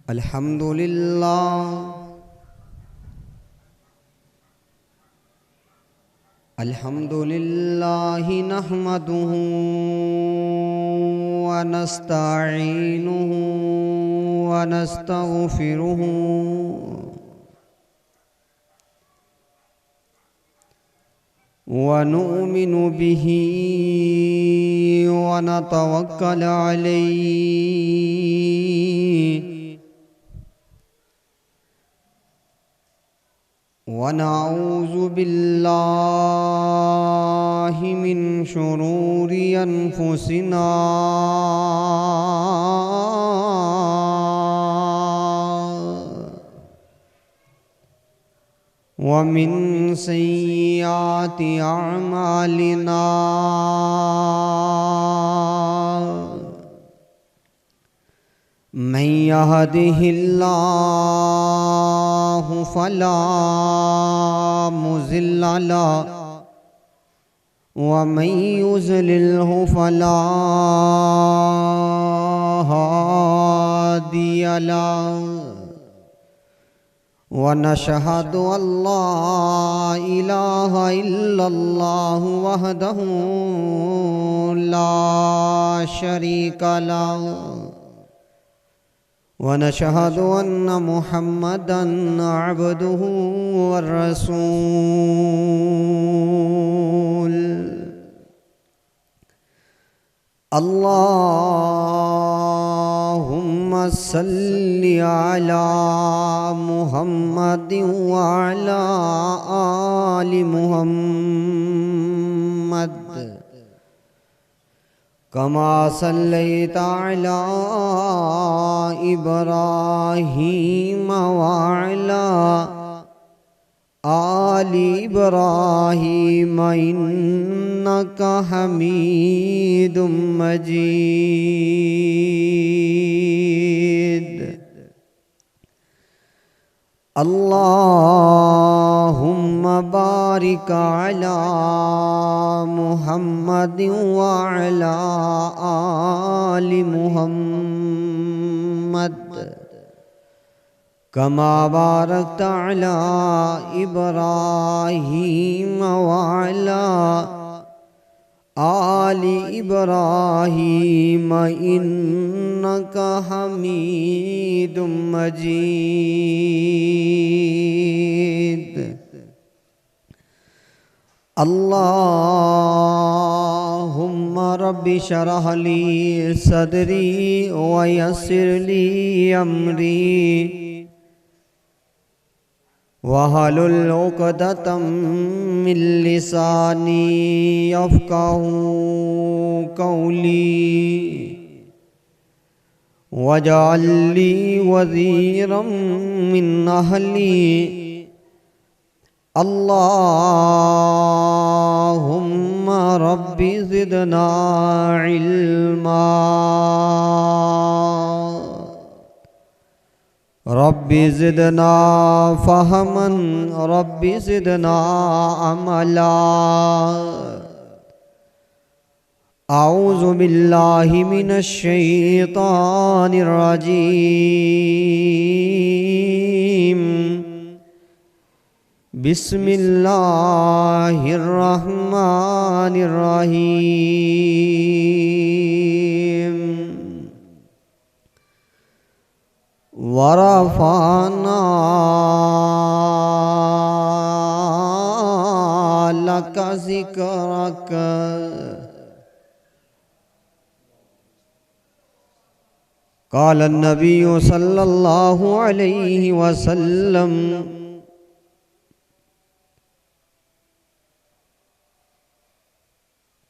الحمد لله الحمد لله نحمده ونستعينه ونستغفره ونؤمن به ونتوكل عليه ونعوذ بالله من شرور أنفسنا ومن سيئات أعمالنا من يهده الله فلا مضل له ومن يضلله فلا هادي له ونشهد أن لا إله إلا الله وحده لا شريك له ونشهد أن محمدًا عبده والرسول اللهم صل على محمد وعلى آل محمد كما صليت على إبراهيم وعلى آل إبراهيم إنك حميد مجيد اللهم بارك على محمد وعلى آل محمد كما باركت على إبراهيم وعلى آل إبراهيم إنك حميد مجيد اللهم رب اشرح لي صدري ويسر لي أمري واحلل عقدة من لساني يفقهوا قولي واجعل لي وزيرا من أهلي اللهم رب زدنا علما رب زدنا فهما رب زدنا عملا أعوذ بالله من الشيطان الرجيم بسم الله الرحمن الرحيم ورفعنا لك ذكرك قال النبي صلى الله عليه وسلم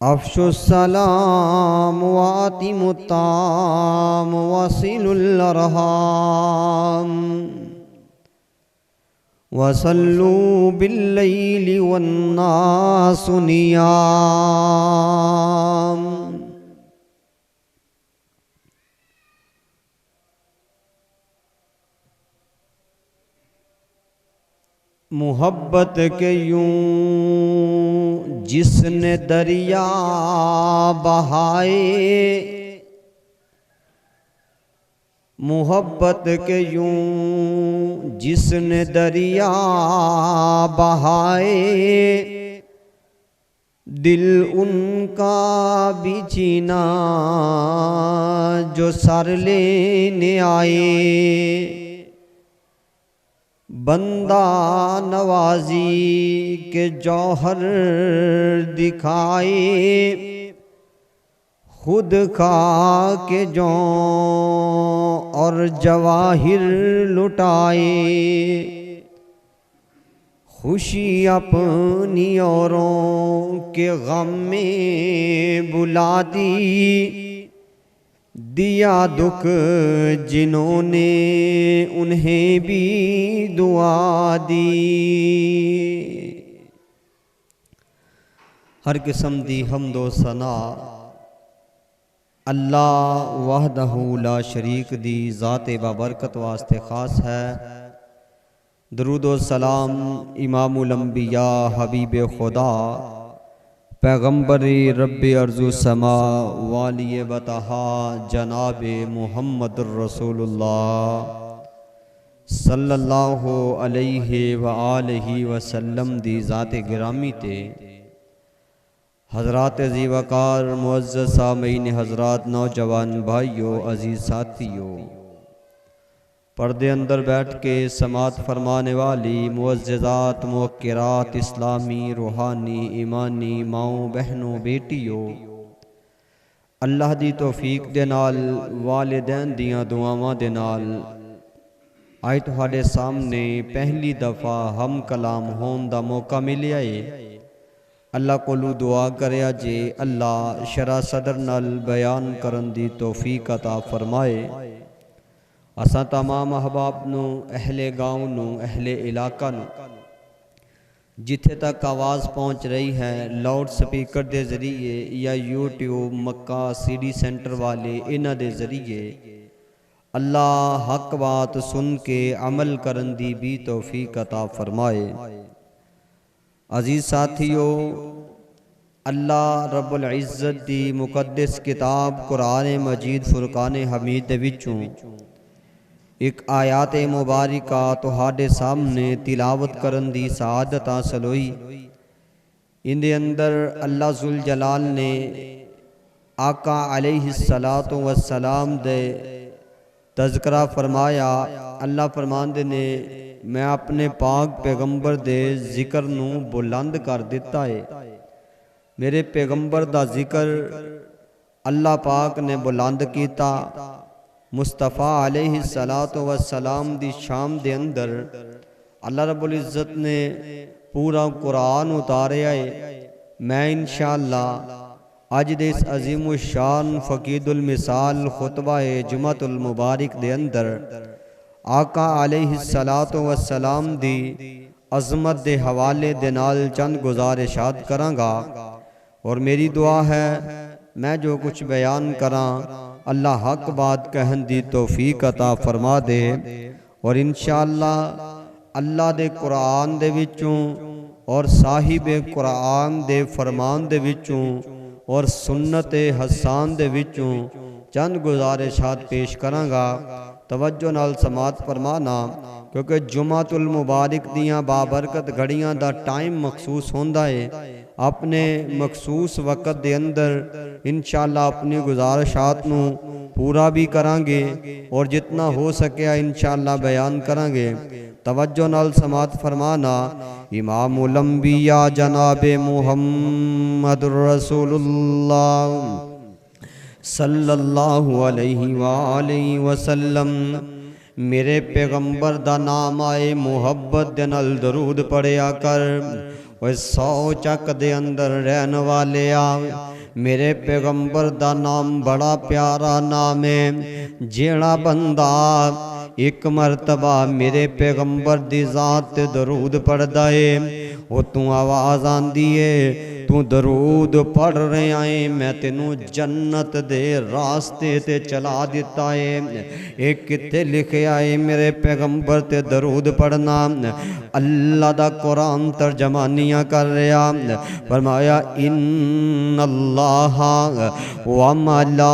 افشوا السلام واتموا الطعام وصلوا الارحام وصلوا بالليل والناس نيام محبت کے یوں جس نے دریا بہائے محبت کے یوں جس نے دریا بہائے، دل ان کا بھی چینا جو سر لینے آئے۔ بندہ نوازی کے جوہر دکھائے، خود کھا کے جو اور جواہر لٹائے۔ خوشی اپنی اوروں کے غم میں بلا دی، دیا دکھ جنہوں نے انہیں بھی دعا دی۔ ہر قسم دی حمد و ثنا اللہ وحدہ لا شریک دی ذات بابرکت واسطے خاص ہے۔ درود و سلام امام الانبیاء حبیب خدا پیغمبر رب ارض و سما والی بطحا جناب محمد الرسول اللہ صلی اللہ علیہ وآلہ وسلم دی ذات گرامی تے۔ حضرات عزیز وقار معزز سامعین حضرات، نوجوان بھائیو، عزیز ساتھیو، پردے اندر بیٹھ کے سماعت فرمانے والی معززات موقرات اسلامی روحانی ایمانی ماؤں بہنوں بیٹیوں، اللہ دی توفیق دے نال والدین دیاں دعاواں دے نال آج تہاڈے سامنے پہلی دفعہ ہم کلام ہون دا موقع ملیا ہے۔ اللہ کولو دعا کریا جے اللہ شرح صدر نال بیان کرن دی توفیق عطا فرمائے۔ اساں تمام احباب نو، اہل گاؤں نو، اہل علاقہ نو، جتھے تک آواز پہنچ رہی ہے لاؤڈ سپیکر دے ذریعے یا یوٹیوب مکہ سی ڈی سینٹر والے انہاں دے ذریعے اللہ حق بات سن کے عمل کرن دی بھی توفیق عطا فرمائے۔ عزیز ساتھیو، اللہ رب العزت دی مقدس کتاب قرآن مجید فرقان حمید دے وچوں ایک آیات مبارکہ تہاڈے سامنے تلاوت کرن دی سعادت حاصل ہوئی۔ ان دے اندر اللہ ذوالجلال نے آقا علیہ السلام دے تذکرہ فرمایا۔ اللہ فرماندے نے میں اپنے پاک پیغمبر دے ذکر نو بلند کر دیتا ہے۔ میرے پیغمبر دا ذکر اللہ پاک نے بلند کیتا۔ مصطفیٰ علیہ السلام دی شام دے اندر اللہ رب العزت نے پورا قرآن اتاریا ہے۔ میں انشاءاللہ آج دے اس عظیم الشان فقید المثال خطبہ جمعۃ المبارک دے اندر آقا علیہ السلام دی عظمت دے حوالے دے نال چند گزارشات کراں گا، اور میری دعا ہے میں جو کچھ بیان کراں اللہ حق بات کہن دی توفیق عطا فرما دے، اور انشاءاللہ اللہ دے قرآن دے وچوں اور صاحب قرآن دے فرمان دے وچوں اور سنت حسان دے وچوں چند گزارشات پیش کراں گا۔ توجہ نال سماعت فرمانا، کیونکہ جمعۃ المبارک دیاں بابرکت گھڑیاں دا ٹائم مخصوص ہوندا ہے۔ اپنے مخصوص وقت دے اندر انشاءاللہ اپنی گزارشات نو پورا بھی کران گے اور جتنا ہو سکیا انشاءاللہ بیان کران گے۔ توجہ نال سماعت فرمانا، امام الانبیاء جناب محمد رسول اللہ صلی اللہ علیہ وآلہ وسلم میرے پیغمبر دا نام آئے محبت دے نال درود پڑھیا کر۔ وہ 100 چک دے اندر رہن والے میرے پیغمبر دا نام بڑا پیارا نام ہے۔ جیڑا بندہ ایک مرتبہ میرے پیغمبر دی ذات درود پڑھدا ہے، وہ تو آواز آندی ہے تو درود پڑھ رہے آئے میں تینوں جنت دے راستے تے چلا دیتا ہے۔ ایک کتے لکھے آئے میرے پیغمبر تے درود پڑھنا، اللہ دا قرآن ترجمانیاں کر رہا، فرمایا ان اللہ و ملائکتہ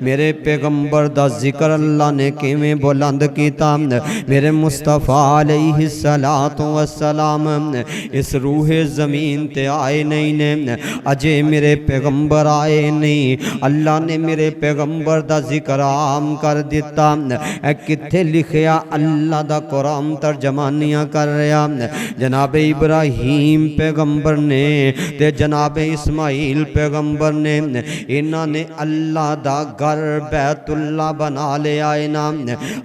میرے پیغمبر دا ذکر اللہ نے کیویں بلند کیتا میرے مصطفیٰ علیہ السلام اس روح زمین تے آئے نہیں نے اجے میرے پیغمبر آئے نہیں اللہ نے میرے پیغمبر دا ذکر عام کر دیتا اے کتھے لکھیا اللہ دا قرآن ترجمانیاں کر رہا جناب ابراہیم پیغمبر نے تے جناب اسماعیل پیغمبر نے انہاں نے اللہ دا گھر بیت اللہ بنا لے آئے نا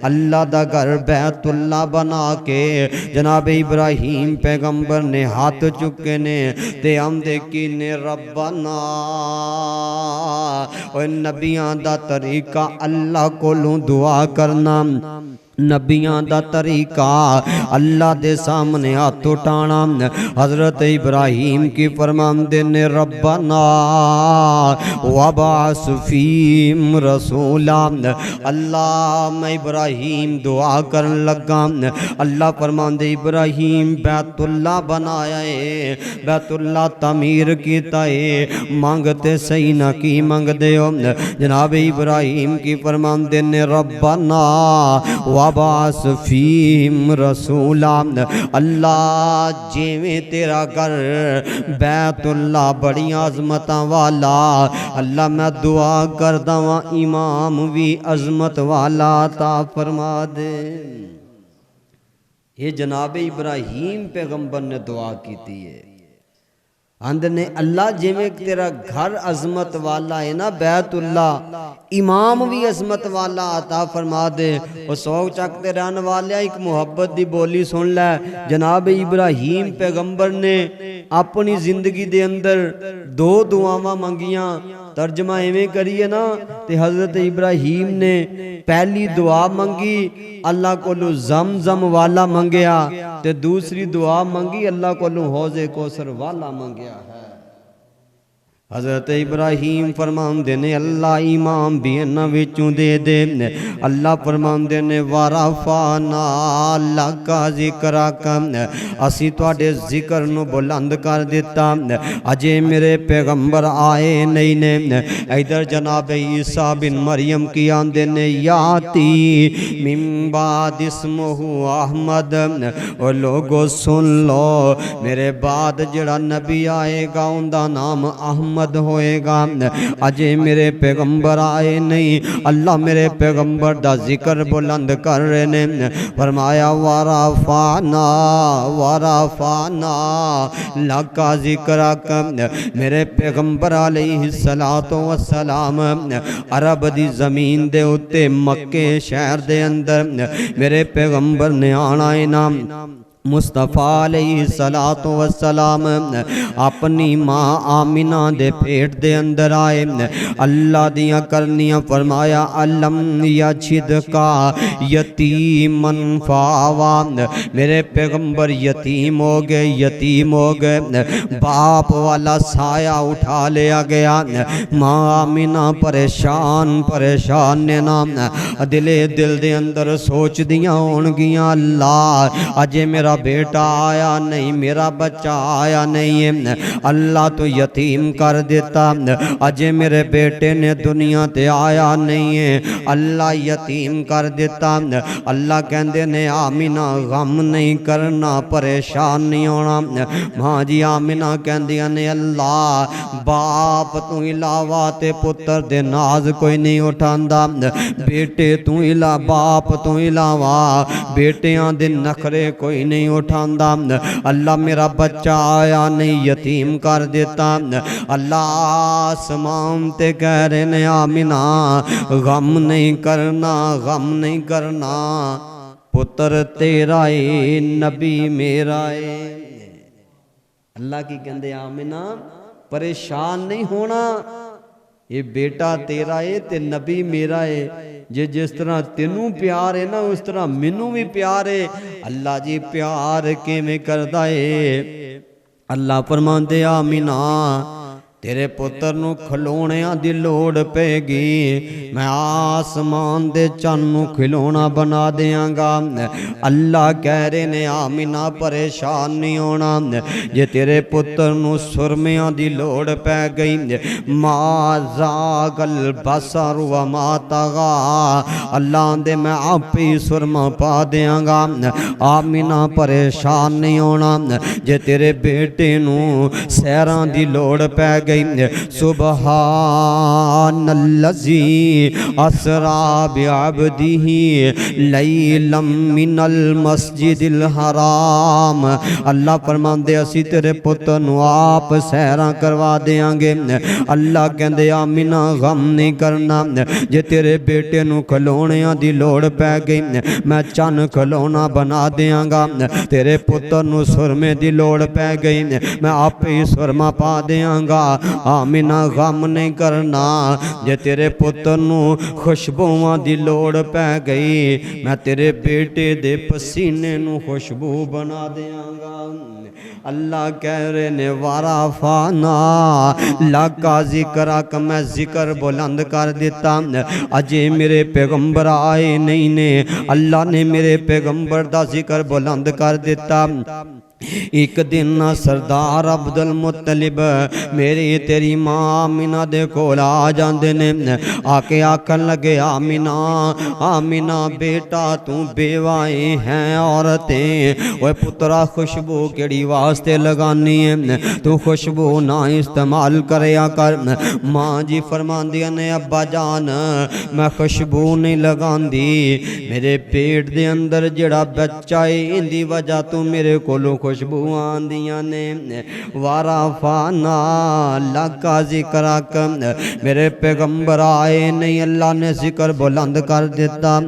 اللہ دا گھر بیت اللہ بنا کے جناب ابراہیم پیغمبر نے ہاتھ چکے نے تے ہم دیکھی نے ربنا اور نبیاں دا طریقہ اللہ کو لوں دعا کرنا نبیاں دا طریقہ اللہ دے سامنے ہاتھ اٹھانا حضرت ابراہیم کی فرماندے نے ربنا وبعث فیہم رسولا اللہ میں ابراہیم دعا کرن لگا اللہ فرماندے ابراہیم بیت اللہ بنایا ہے بیت اللہ تعمیر کیتا ہے مانگتے صحیح نہ کی مانگ دے ہو جناب ابراہیم کی فرماندے نے ربنا وبعث فیہم رسولا اللہ جیویں تیرا گھر بیت اللہ بڑی عظمتاں والا اللہ میں دعا کردا واں امام بھی عظمت والا عطا فرما دے یہ جناب ابراہیم پیغمبر نے دعا کیتی ہے اند نے اللہ جیویں تیرا گھر عظمت والا ہے نا بیت اللہ امام بھی عظمت والا عطا فرما دے اور سوگ چکتے رہن والے ایک محبت دی بولی سن لے جناب ابراہیم پیغمبر نے اپنی زندگی دے اندر دو دعاواں منگیاں ترجمہ ایویں کریے نا تے حضرت ابراہیم نے پہلی دعا منگی اللہ کو لو زمزم والا منگیا تے دوسری دعا منگی اللہ کو لو حوض کوثر والا منگیا ہے حضرت ابراہیم فرمان دے نے اللہ امام بھی انہاں وچوں دے دے اللہ فرمان دے نے ورفعنا لک ذکرک اسی تواڈے ذکر نو بلند کر دیتا اجے میرے پیغمبر آئے نہیں نے ادھر جناب عیسیٰ بن مریم کی آندے نے یاتی من بعد اسمہ احمد اور لوگو سن لو میرے بعد جڑا نبی آئے گا ان دا نام احمد ہوئے گا اجے میرے پیغمبر آئے نہیں اللہ میرے پیغمبر دا ذکر بلند کر رہے نے فرمایا ورفعنا لکا ذکرک میرے پیغمبر علیہ السلام عرب دی زمین دے اتے مکے شہر دے اندر میرے پیغمبر نے آنا ہے نام مصطفیٰ علیہ السلام اپنی ماں آمینہ دے پیٹ دے اندر آئے اللہ دیاں کرنیاں فرمایا علم یچھد کا یتیمن فاوا میرے پیغمبر یتیم ہو گئے باپ والا سایہ اٹھا لیا گیا ماں آمینہ پریشان نے نام دل دے اندر سوچ دیاں ہونگیاں اللہ اجے میرا بیٹا آیا نہیں میرا بچہ آیا نہیں اللہ تو یتیم کر دیتا اجے میرے بیٹے نے دنیا تے آیا نہیں ہے اللہ یتیم کر دیتا اللہ کہندے نے آمینہ غم نہیں کرنا پریشان نہیں ہونا ماں جی آمینہ کہندیاں نے اللہ باپ تو علاوہ تے پتر دے ناز کوئی نہیں اٹھاندا بیٹے تو علاوہ باپ تو علاوہ بیٹیاں دے نخرے کوئی نہیں اٹھاندا اللہ میرا بچہ آیا نہیں یتیم کر دیتا اللہ آسمان تے کہہ رہے نے آمینہ غم نہیں کرنا پتر تیرا ہے نبی میرا ہے اللہ کی کہندے آمینہ پریشان نہیں ہونا یہ بیٹا تیرا ہے تے نبی میرا ہے جس طرح تینوں پیار ہے نا اس طرح منوں بھی پیار ہے اللہ جی پیار کے میں کردہ ہے اللہ فرمان دے آمینہ تیرے پتر نو کھلونیاں دی لوڑ پے گی، میں آسمان دے چن نو کھلونا بنا دیاں گا۔ اللہ کہہ رہے نے آمینہ پریشان نہیں ہونا، جے تیرے پتر نو سرمیاں دی لوڑ پہ گئی، ما زاغ البصر وما طغا، اللہ دے میں آپ ہی سرما پا دیاں گا۔ آمینہ پریشان نہیں ہونا، جے تیرے بیٹے نو سیران دی لوڑ پہ گئی، سبحان الذی اسرا بعبدہ لیلا من المسجد الحرام، اللہ فرماندے اسی تیرے پتر نو آپ سیران کروا دیاں گے۔ اللہ کہندے آمینہ غم نہیں کرنا، جے تیرے بیٹے نو کھلونیاں دی لوڑ پہ گئی، میں چن کھلونا بنا دیاں گا۔ تیرے پتر نو سرمے دی لوڑ پہ گئی، میں آپ ہی سرما پا دیاں گا۔ آمینہ غم نہیں کرنا، جے تیرے پتر نو خوشبوواں دی لوڑ پہ گئی، میں تیرے بیٹے دے پسینے نو خوشبو بنا دیاں گا۔ اللہ کہہ رہے نے ورفعنا لک ذکرک، میں ذکر بلند کر دیتا۔ اجے میرے پیغمبر آئے نہیں نے، اللہ نے میرے پیغمبر دا ذکر بلند کر دیتا۔ ایک دن سردار عبدالمطلب میری تیری ماں آمینہ دے کول آ جاندے نے، آ کے آکھن لگے آمینہ آمینہ بیٹا تو بیوائیں ہیں عورتیں، وہ پترا خوشبو کیڑی واسطے لگانی ہے، تو خوشبو نہ استعمال کریا کر۔ ماں جی فرماندیاں نے ابا جان میں خوشبو نہیں لگاندی، میرے پیٹ دے اندر جڑا بچہ ہے ان دی وجہ تو میرے کولوں خوشبو آندیاں نے۔ ورفعنا لک ذکرک، میرے پیغمبر آئے نہیں، اللہ نے ذکر بلند کر دیتا۔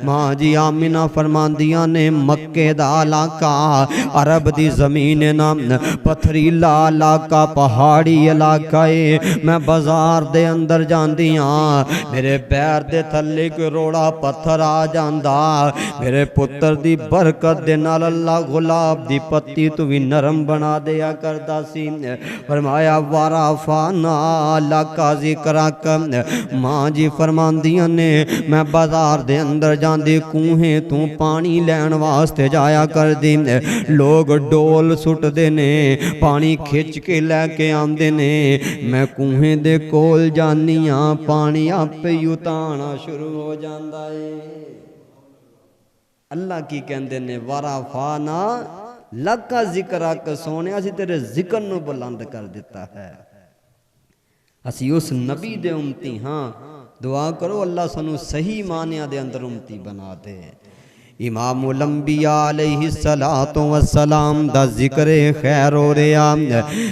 ماں جی آمینہ فرماندیاں نے مکے دا علاقہ عرب دی زمین نام پتھریلا علاقہ پہاڑی علاقہ ہے، میں بازار دے اندر جاندیاں میرے پیر دے تھلے کوئی روڑا پتھر آ جاندا، میرے پتر دی برکت دے نال اللہ گلاب دی پتی تو بھی نرم بنا دیا کرتا سی۔ فرمایا ورفعنا لک ذکرک، ماں جی فرماندیاں نے میں بازار دے اندر جاندی کوہیں تو پانی لین واسطے جایا کر دی، لوگ ڈول سٹ دے نے پانی کھچ کے لے کے آندے نے، میں کوہیں دے کول جانیاں پانی آپ ہی اتانا شروع ہو جاندا ہے۔ اللہ کی کہندے نے ورفعنا لک ذکرک، سونے اسی تیرے ذکر نو بلند کر دیتا ہے۔ اسی اس نبی دے امتی ہاں، دعا کرو اللہ سنو صحیح معنیٰ دے اندر امتی بنا دے۔ امام الانبیاء علیہ السلام دا ذکر خیر ہو رہا،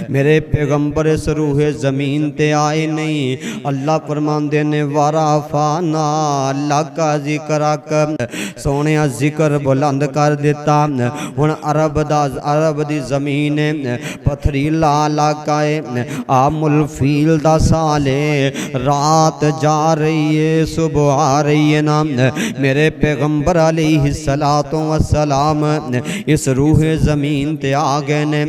میرے پیغمبر اس روح زمین تے آئے نہیں، اللہ فرماندے نے ورفعنا لک ذکرک، سونے ذکر بلند کر دیتا۔ ہن عرب دی زمین پتھریلا علاقہ ہے، عام الفیل دا سالے، رات جا رہی ہے صبح آ رہی ہے نا، میرے پیغمبر علیہ السلام اس روح زمین تے آگے نے،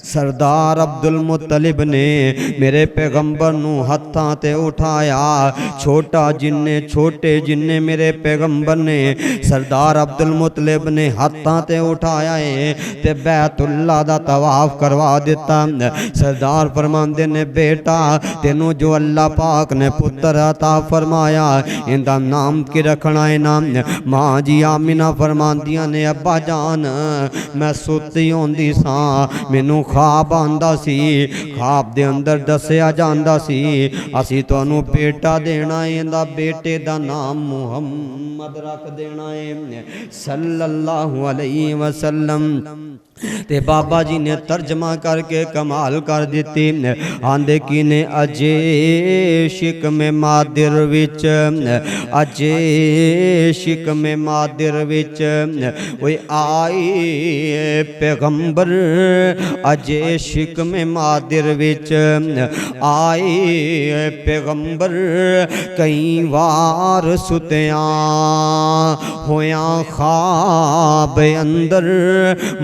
سردار عبدالمطلب نے میرے پیغمبر نو ہتھاں تے اٹھایا، چھوٹے جننے میرے پیغمبر نے سردار عبدالمطلب نے ہتھاں تے اٹھایا ہے تے بیت اللہ دا طواف کروا دیتا۔ سردار فرماندے نے بیٹا تینوں جو اللہ پاک نے پتر عطا فرمایا ان دا نام کی رکھنا ہے نام۔ ماں جی آمینہ فرماندیاں نے ابا جان میں سوتی ہوندی ساں، مینوں خواب آندا سی، خواب دے اندر دسیا جاندا سی اسی تانوں بیٹا دینا ہے، دا بیٹے دا نام محمد رکھ دینا ہے صلی اللہ علیہ وسلم۔ تے بابا جی نے ترجمہ کر کے کمال کر دیتی، آندے کی نے اجے شکم مادر وچ، اجے شکم مادر وچ وے آئی پیغمبر، اجے شکم مادر وچ آئی پیغمبر، کئی وار ستیاں ہویاں خواب اندر،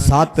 7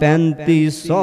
3500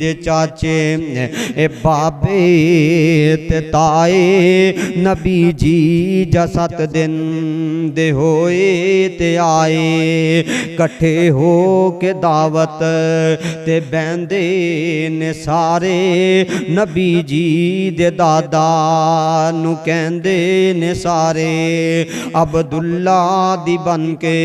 دے چاچے اے بابے تے تائے نبی جی جا 7 دن دے ہوئے تے آئے کٹھے ہو کے دعوت تے بیندے نے سارے نبی جی دے دادا نو کہندے نے سارے عبداللہ دی بن کے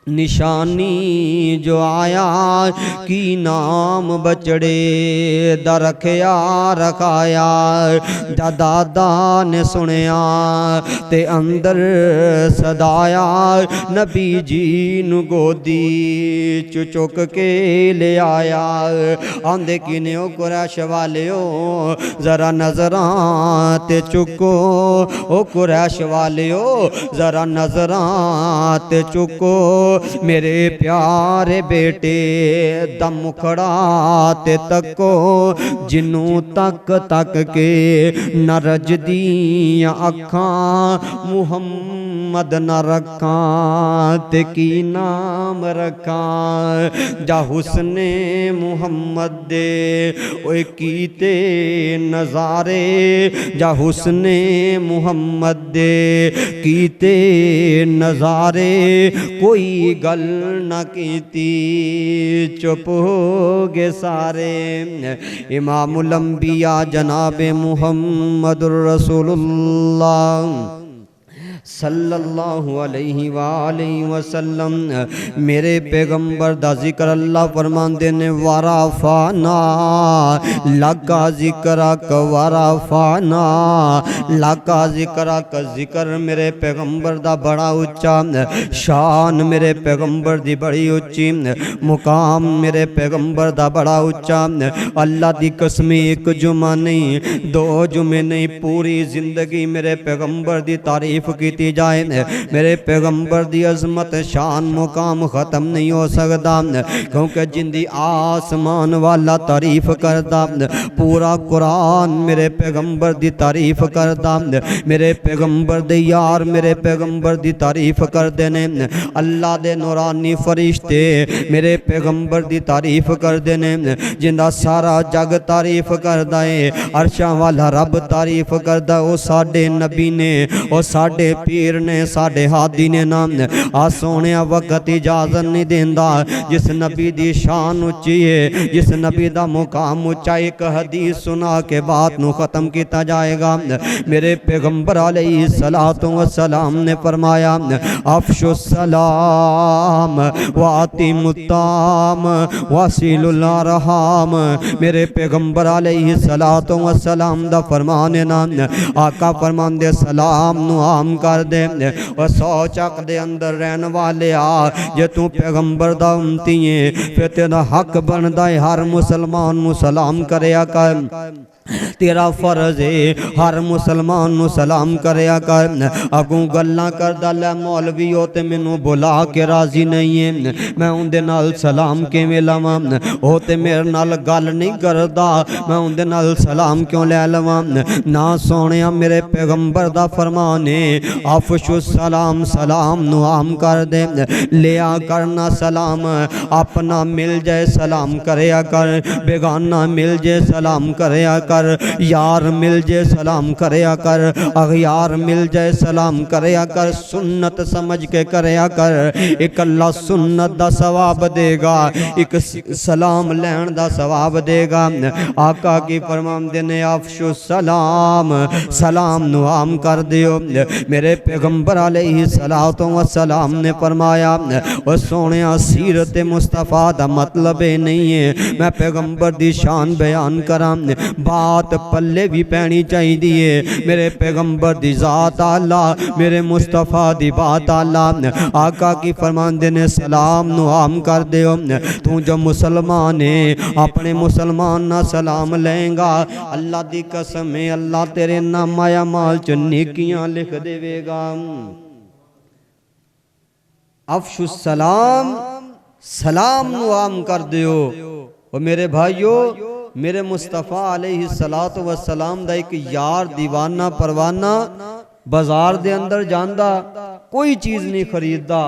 نشانی جو آیا کی نام بچڑے دا رکھیا رکھایا جا دادا نے سنیا تے اندر صدایا نبی جی نو گودی چک کے لے آیا آندے کینے او قریش والیو ذرا نظران تے چکو او قریش والیو ذرا نظران تے چکو میرے پیارے بیٹے دم کھڑا تے تکو جنوں تک تک کے نہ رج دیاں اکھاں محمد نہ رکھاں تے کی نام رکھاں جا حسن محمد دے اوے کیتے نظارے جا حسن محمد دے کیتے نظارے کوئی گل نہ کیتی چپ ہو گے سارے امام الانبیاء جناب محمد الرسول اللہ صلی اللہ علیہ وآلہ وسلم میرے پیغمبر دا ذکر اللہ فرماندے نے ورفعنا لکا ذکرک ورفعنا لکا ذکرک ذکر میرے پیغمبر دا بڑا اچھا شان میرے پیغمبر دی بڑی اچھی مقام میرے پیغمبر دا بڑا اچھا اللہ دی قسم ایک جمعہ نہیں 2 جمعے نہیں پوری زندگی میرے پیغمبر دی تعریف کی جائے میرے پیغمبر دی عظمت شان مقام ختم نہیں ہو سکتا کیونکہ جن دی آسمان والا تعریف کرتا پورا قرآن میرے پیغمبر دی تعریف کرتا میرے پیغمبر دی یار میرے پیغمبر دی تعریف کر دینے اللہ دے نورانی فرشتے میرے پیغمبر دی تعریف کر دینے جن دا سارا جگ تعریف کر دائے عرشاں والا رب تعریف کر دا او ساڑھے نبی نے او ساڑھے پیر نے ساڑھے ہادی نے نام آسونیا وقت اجازت نہیں دیندہ جس نبی دی شان اچھی ہے جس نبی دا مقام اچھا ایک حدیث سنا کے بات نو ختم کیتا جائے گا میرے پیغمبر علیہ السلام نے فرمایا افشو السلام واتم الطعام واصل الارحام میرے پیغمبر علیہ السلام دا فرمانے نام آقا فرمان دے سلام نو عام کر دے و 100 چک دے اندر رہن والے جے تو پیغمبر دا امتی ہیں پھر تیرا حق بندہ ہر مسلمان نو سلام کریا کر تیرا فرض ہے ہر مسلمان نو سلام کریا کر اگوں گلاں کردہ لے مولوی ہوتے منو بلا کے راضی نہیں ہے میں ان دے نال سلام کیویں لاواں ہوتے میرے نال گل نہیں کردا میں ان دے نال سلام کیوں لے لواں نہ سونیا میرے پیغمبر دا فرمان ہے افشو السلام سلام نو عام کر دے لیا کرنا سلام اپنا مل جائے سلام کریا کر بیگانہ مل جائے سلام کریا کر یار مل جائے سلام کریا کر اغیار مل جائے سلام کریا کر سنت سمجھ کے کریا کر ایک اللہ سنت دا ثواب دے گا ایک سلام لین دا ثواب دے گا آقا کی فرمان دینے افشو سلام سلام نو عام کر دیو میرے پیغمبر علیہ السلام نے فرمایا وہ سونیا سیرت مصطفیٰ دا مطلب نہیں ہے میں پیغمبر دی شان بیان کرام بات پلے بھی پہنی چاہی دیئے میرے پیغمبر دی ذات اللہ میرے مصطفیٰ دی بات اللہ آقا کی فرمان دینے سلام نو عام کر دیو تو جو مسلمان ہے اپنے مسلمان نہ سلام لیں گا اللہ دی قسم ہے اللہ تیرے نام آیا مال چنیکیاں لکھ دے گا افشو السلام سلام نو عام کر دیو اور میرے بھائیو میرے مصطفیٰ علیہ السلام دا ایک یار دیوانہ پروانہ بازار دے اندر جاندہ کوئی چیز نہیں خریدہ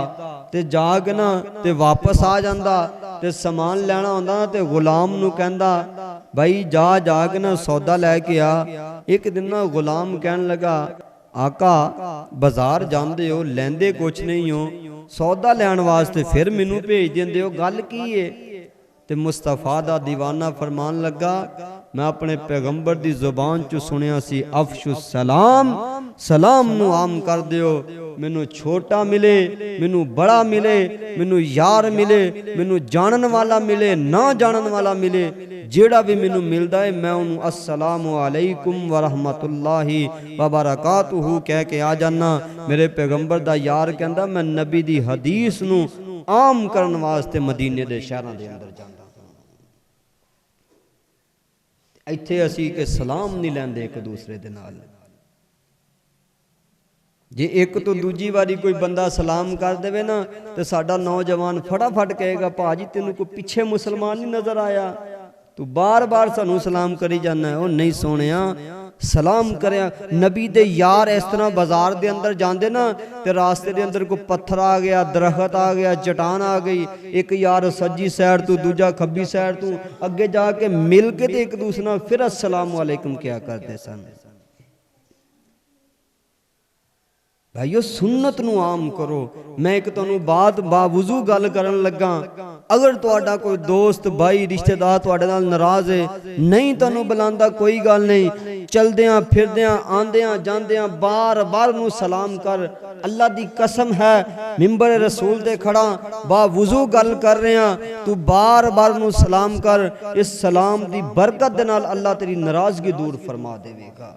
تے جاگنا تے واپس آ جاندہ ਤੇ ਸਮਾਨ ਲੈਣਾ ਹੁੰਦਾ ਨਾ ਤੇ ਗੁਲਾਮ ਨੂੰ ਕਹਿੰਦਾ ਭਾਈ ਜਾ ਕੇ ਨਾ ਸੌਦਾ ਲੈ ਕੇ ਆ। ਇੱਕ ਦਿਨ ਨਾ ਗੁਲਾਮ ਕਹਿਣ ਲੱਗਾ ਆਕਾ ਬਾਜ਼ਾਰ ਜਾਂਦੇ ਹੋ ਲੈਂਦੇ ਕੁਛ ਨਹੀਂ ਹੋ, ਸੌਦਾ ਲੈਣ ਵਾਸਤੇ ਫਿਰ ਮੈਨੂੰ ਭੇਜ ਦਿੰਦੇ ਹੋ, ਗੱਲ ਕੀ ਏ? ਤੇ ਮੁਸਤਫਾ ਦਾ دیਵਾਨਾ ਫਰਮਾਨ ਲੱਗਾ ਮੈਂ ਆਪਣੇ ਪੈਗੰਬਰ ਦੀ ਜ਼ੁਬਾਨ ਚ ਸੁਣਿਆ ਸੀ ਅਫਸ਼ੁ ਸਲਾਮ, ਸਲਾਮ ਨੂੰ ਆਮ ਕਰ ਦਿਓ। ਮੈਨੂੰ ਛੋਟਾ ਮਿਲੇ, ਮੈਨੂੰ ਬੜਾ ਮਿਲੇ, ਮੈਨੂੰ ਯਾਰ ਮਿਲੇ, ਮੈਨੂੰ ਜਾਣਨ ਵਾਲਾ ਮਿਲੇ, ਨਾ ਜਾਣਨ ਵਾਲਾ ਮਿਲੇ, ਜਿਹੜਾ ਵੀ ਮੈਨੂੰ ਮਿਲਦਾ ਹੈ ਮੈਂ ਉਹਨੂੰ ਅਸਲਾਮੁ ਅਲੈਕੁਮ ਵਰਹਿਮਤੁல்லாਹਿ ਵਬਰਕਾਤੁਹੂ ਕਹਿ ਕੇ ਆ ਜਾਨਾ। ਮੇਰੇ ਪੈਗੰਬਰ ਦਾ ਯਾਰ ਕਹਿੰਦਾ ਮੈਂ ਨਬੀ ਦੀ ਹਦੀਸ ਨੂੰ ਆਮ ਕਰਨ ਵਾਸਤੇ ਮਦੀਨੇ ਦੇ ਸ਼ਹਿਰਾਂ ਦੇ ਅੰਦਰ ਜਾਂਦਾ। ਇੱਥੇ ਅਸੀਂ ਕਿ ਸਲਾਮ ਨਹੀਂ ਲੈਂਦੇ ਇੱਕ ਦੂਸਰੇ ਦੇ ਨਾਲ। ਜੇ ਇੱਕ ਤੋਂ ਦੂਜੀ ਵਾਰੀ ਕੋਈ ਬੰਦਾ ਸਲਾਮ ਕਰ ਦੇਵੇ ਨਾ ਤੇ ਸਾਡਾ ਨੌਜਵਾਨ ਫਟਾਫਟ ਕਹੇਗਾ ਭਾਜੀ ਤੈਨੂੰ ਕੋਈ ਪਿੱਛੇ ਮੁਸਲਮਾਨ ਨਹੀਂ ਨਜ਼ਰ ਆਇਆ, ਤੂੰ ਬਾਰ-ਬਾਰ ਸਾਨੂੰ ਸਲਾਮ ਕਰੀ ਜਾਂਦਾ। ਉਹ ਨਹੀਂ ਸੋਹਣਿਆ, ਸਲਾਮ ਕਰਿਆ। ਨਬੀ ਦੇ ਯਾਰ ਇਸ ਤਰ੍ਹਾਂ ਬਾਜ਼ਾਰ ਦੇ ਅੰਦਰ ਜਾਂਦੇ ਨਾ ਤੇ ਰਾਸਤੇ ਦੇ ਅੰਦਰ ਕੋਈ ਪੱਥਰ ਆ ਗਿਆ, ਦਰਖਤ ਆ ਗਿਆ, ਚਟਾਨ ਆ ਗਈ, ਇੱਕ ਯਾਰ ਸੱਜੀ ਸਾਈਡ ਤੋਂ ਦੂਜਾ ਖੱਬੀ ਸਾਈਡ ਤੋਂ, ਅੱਗੇ ਜਾ ਕੇ ਮਿਲ ਕੇ ਤੇ ਇੱਕ ਦੂਸਰੇ ਨਾਲ ਫਿਰ ਅਸਲਾਮੁ ਅਲੈਕੁਮ ਕਿਆ ਕਰਦੇ ਸਨ। ਭਾਈਓ ਸੁਨਨਤ ਨੂੰ ਆਮ ਕਰੋ। ਮੈਂ ਇੱਕ ਤੁਹਾਨੂੰ ਬਾਤ ਬਾਵਜ਼ੂ ਗੱਲ ਕਰਨ ਲੱਗਾ, ਅਗਰ ਤੁਹਾਡਾ ਕੋਈ ਦੋਸਤ ਭਾਈ ਰਿਸ਼ਤੇਦਾਰ ਤੁਹਾਡੇ ਨਾਲ ਨਾਰਾਜ਼ ਹੈ, ਨਹੀਂ ਤੁਹਾਨੂੰ ਬੁਲਾਉਂਦਾ, ਕੋਈ ਗੱਲ ਨਹੀਂ, ਚਲਦਿਆਂ ਫਿਰਦਿਆਂ ਆਂਦਿਆਂ ਜਾਂਦਿਆਂ ਬਾਰ-ਬਾਰ ਨੂੰ ਸਲਾਮ ਕਰ। ਅੱਲਾ ਦੀ ਕਸਮ ਹੈ ਮਿੰਬਰ ਰਸੂਲ ਤੇ ਖੜਾ ਬਾਵਜ਼ੂ ਗੱਲ ਕਰ ਰਿਹਾ, ਤੂੰ ਬਾਰ-ਬਾਰ ਨੂੰ ਸਲਾਮ ਕਰ। ਇਸ ਸਲਾਮ ਦੀ ਬਰਕਤ ਦੇ ਨਾਲ ਅੱਲਾ ਤੇਰੀ ਨਾਰਾਜ਼ਗੀ ਦੂਰ ਫਰਮਾ ਦੇਵੇਗਾ।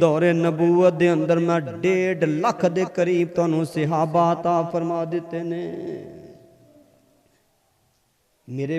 ਦੌਰੇ ਨਬੂਵਤ ਦੇ ਅੰਦਰ ਮੈਂ 1.5 ਲੱਖ ਦੇ ਕਰੀਬ ਤੁਹਾਨੂੰ ਸਹਾਬਾ ਅਤਾ ਫਰਮਾ ਦਿੱਤੇ ਨੇ। ਮੇਰੇ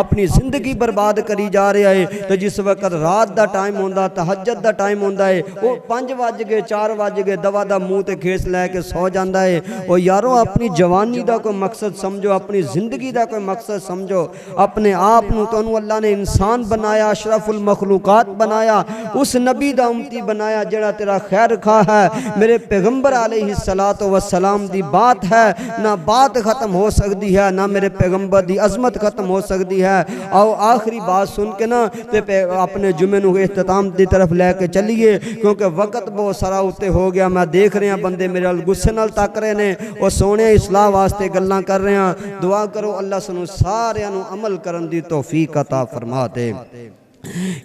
اپنی زندگی برباد کری جا رہا ہے۔ تے جس وقت رات دا ٹائم ہوندا، تہجد دا ٹائم ہوندا ہے، وہ 5 بج گئے 4 بج گئے دوا دا منہ تے کھیس لے کے سو جاندا ہے۔ او یارو اپنی جوانی دا کوئی مقصد سمجھو، اپنی زندگی دا کوئی مقصد سمجھو، اپنے آپ نو تانوں اللہ نے انسان بنایا، اشرف المخلوقات بنایا، اس نبی دا امتی بنایا جڑا تیرا خیر خواہ ہے۔ میرے پیغمبر علیہ السلام دی بات ہے، نہ بات ختم ہو سکتی ہے، نہ میرے پیغمبر دی عظمت ختم ہو سکتی ہے۔ آؤ آخری بات سن کے نا تے اپنے جمعے نو اختتام دی طرف لے کے چلیے، کیونکہ وقت بہت سارا ہوتے ہو گیا۔ میں دیکھ رہے ہیں بندے میرے غصے نال تک رہے نے، اور سونے اصلاح واسطے گلاں کر رہے ہیں۔ دعا کرو اللہ سنو سارے نو عمل کرن دی توفیق عطا فرما دے۔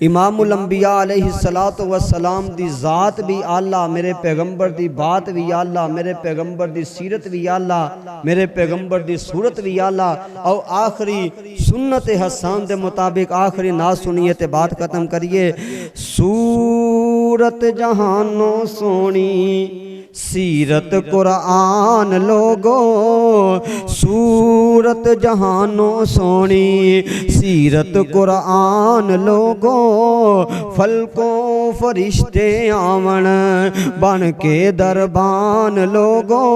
امام الانبیاء علیہ السلام دی ذات بھی آلہ، میرے پیغمبر دی بات بھی آلہ، میرے پیغمبر دی سیرت بھی آلہ، میرے پیغمبر دی صورت بھی آلہ۔ اور آخری سنت حسان دے مطابق آخری ناز سنیے تے بات ختم کریے۔ صورت جہانوں سونی سیرت قرآن لوگو، صورت جہانوں سونی سیرت قرآن لوگو، فلکوں فرشتے آون بن کے دربان لوگو،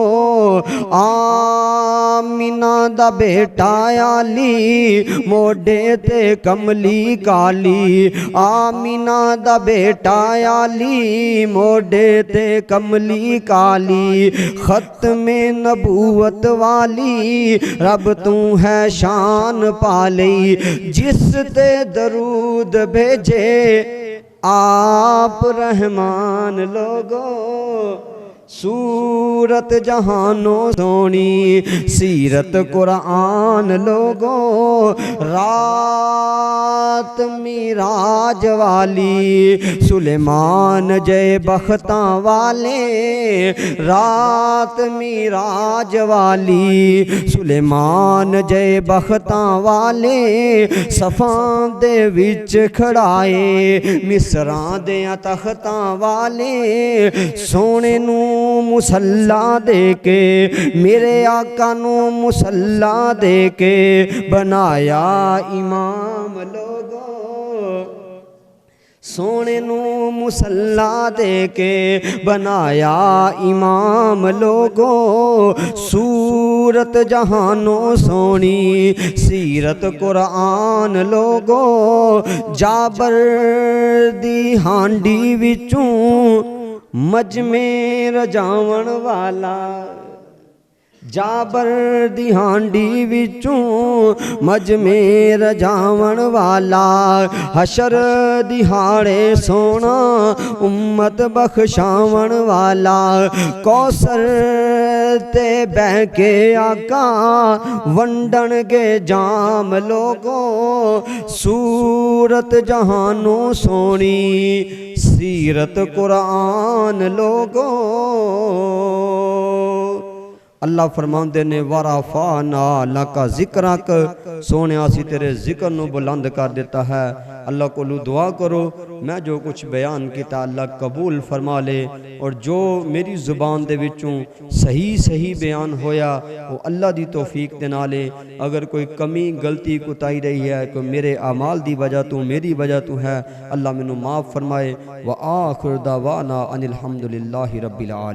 آمینہ دا بیٹا علی موڈے تے کملی کالی، آمینہ دا بیٹا علی موڈے تے کملی کالی، ختم نبوت والی رب تو ہے شان پالی، جس تے درود بھیجے آپ رحمان لوگو، صورت جہانوں سونی سیرت قرآن لوگو، رات میراج والی سلیمان جے بختاں والے، رات میراج والی سلیمان جے بختاں والے، صفاں دے وچ کھڑائے مصراں دیاں تختاں والے، سونے نو مسلح دے کے میرے آقا نو مسلح دے کے بنایا امام لوگو، سونے نو مسلح دے کے بنایا امام لوگو، صورت جہانوں سونی سیرت قرآن لوگو، جابر دی ہانڈی وچوں مجمع رجاون والا، جابر دی ہانڈی وچوں مجمع رجاون والا، حشر دہاڑے سونا امت بخشاون والا، کوثر تے بہ کے آقا ونڈن کے جام لوگو، صورت جہانوں سونی سیرت قرآن لوگو۔ اللہ فرماندے نے وَرَفَعْنَا لَكَ ذِكْرَكَ، سونے آسی تیرے ذکر نو بلند کر دیتا ہے۔ اللہ کو دعا کرو میں جو کچھ بیان کیتا اللہ قبول فرما لے، اور جو میری زبان دے وچوں صحیح بیان ہویا وہ اللہ دی توفیق دے نالے، اگر کوئی کمی غلطی کوتاہی رہی ہے کوئی میرے اعمال دی وجہ تو میری وجہ تو ہے، اللہ مینوں معاف فرمائے۔ وآخر دعوانا ان الحمدللہ رب العالمین۔